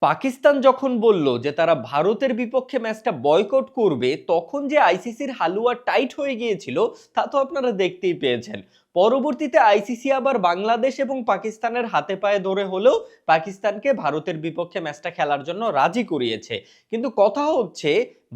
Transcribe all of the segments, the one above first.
পাকিস্তান যখন বলল যে তারা ভারতের বিপক্ষে ম্যাচটা বয়কট করবে, তখন যে আইসিসির হালুয়া টাইট হয়ে গিয়েছিল তা তো আপনারা দেখতেই পেয়েছেন। পরবর্তীতে আইসিসি আবার বাংলাদেশ এবং পাকিস্তানের হাতে পায়ে ধরে হলেও পাকিস্তানকে ভারতের বিপক্ষে ম্যাচটা খেলার জন্য রাজি করিয়েছে। কিন্তু কথা হচ্ছে,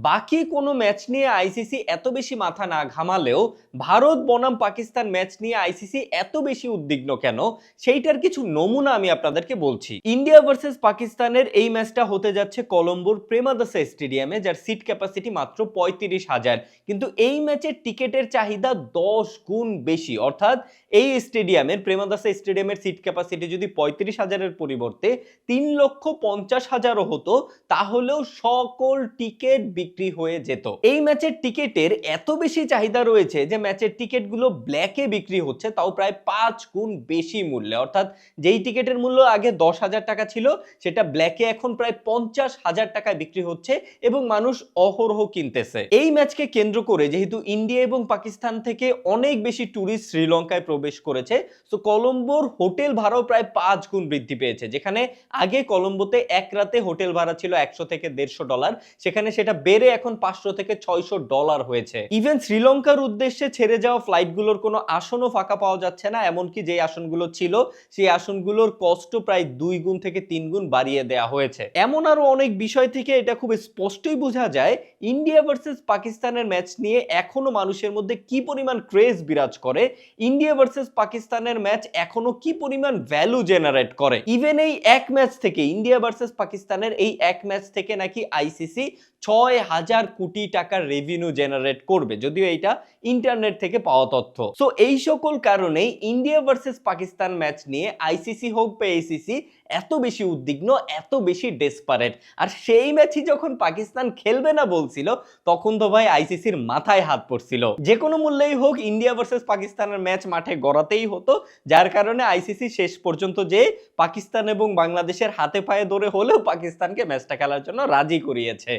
বাকি কোনো ম্যাচ নিয়ে আইসিসি এত বেশি মাথা না ঘামালেও ভারত বনাম পাকিস্তান ম্যাচ নিয়ে আইসিসি এত বেশি উদ্বিগ্ন কেন, সেইটার কিছু নমুনা আমি আপনাদেরকে বলছি। ইন্ডিয়া ভার্সেস পাকিস্তানের এই ম্যাচটা হতে যাচ্ছে কলম্বোর প্রেমাদাসা স্টেডিয়ামে, যার সিট ক্যাপাসিটি মাত্র 35,000। কিন্তু এই ম্যাচের টিকেটের চাহিদা 10 গুণ বেশি। অর্থাৎ এই স্টেডিয়ামের, প্রেমাদাসা স্টেডিয়ামের সিট ক্যাপাসিটি যদি 35,000-এর পরিবর্তে 3,50,000-ও হতো, তাহলেও সকল টিকেট বিক্রি হয়ে যেত। এই ম্যাচের টিকেটের এত বেশি চাহিদা রয়েছে যে ম্যাচের টিকেটগুলো ব্ল্যাকে বিক্রি হচ্ছে, তাও প্রায় 5 গুণ বেশি মূল্যে। অর্থাৎ যেই টিকেটের মূল্য আগে 10,000 টাকা ছিল, সেটা ব্ল্যাকে এখন প্রায় 50,000 টাকায় বিক্রি হচ্ছে এবং মানুষ অহরহ কিনতেছে। এই ম্যাচকে কেন্দ্র করে যেহেতু ইন্ডিয়া এবং পাকিস্তান থেকে অনেক বেশি ট্যুরিস্ট শ্রীলঙ্কায় প্রবেশ করেছে, তো কলম্বোর হোটেল ভাড়াও প্রায় 5 গুণ বৃদ্ধি পেয়েছে। যেখানে আগে কলম্বোতে এক রাতে হোটেল ভাড়া ছিল $100 থেকে $150, সেখানে সেটা বেড়ে এখন $500 থেকে $600 হয়েছে। ইভেন শ্রীলঙ্কার উদ্দেশ্যে ছেড়ে যাওয়া ফ্লাইটগুলোর কোনো আসনও ফাঁকা পাওয়া যাচ্ছে না, এমনকি যে আসনগুলো ছিল সেই আসনগুলোর কষ্ট প্রায় 2 গুণ থেকে 3 গুণ বাড়িয়ে দেওয়া হয়েছে। এমন আরো অনেক বিষয় থেকে এটা খুব স্পষ্টই বোঝা যায় ইন্ডিয়া ভার্সেস পাকিস্তানের ম্যাচ নিয়ে এখনো মানুষের মধ্যে কি পরিমাণ ক্রেজ বিরাজ করে, ইন্ডিয়া ভার্সেস পাকিস্তানের ম্যাচ এখনো কি পরিমাণ ভ্যালু জেনারেট করে। ইভেন এই এক ম্যাচ থেকে, ইন্ডিয়া ভার্সেস পাকিস্তানের এই এক ম্যাচ থেকে নাকি আইসিসি 6,000 কোটি টাকার রেভিনিউ জেনারেট করবে, যদিও এইটা ইন্টারনেট থেকে পাওয়া তথ্য। সো এই সকল কারণেই ইন্ডিয়া ভার্সেস পাকিস্তান ম্যাচ নিয়ে আইসিসি হোক বা এসিসি এত বেশি উদ্বিগ্ন, এত বেশি ডেসপারেট। আর সেই ম্যাচই যখন পাকিস্তান খেলবে না বলছিল, তখন তো ভাই আইসিসির মাথায় হাত পড়ছিল। যে কোনো মূল্যেই হোক ইন্ডিয়া ভার্সেস পাকিস্তানের ম্যাচ মাঠে গড়াতেই হতো, যার কারণে আইসিসি শেষ পর্যন্ত যে পাকিস্তান এবং বাংলাদেশের হাতে পায়ে ধরে হলেও পাকিস্তানকে ম্যাচটা খেলার জন্য রাজি করিয়েছে।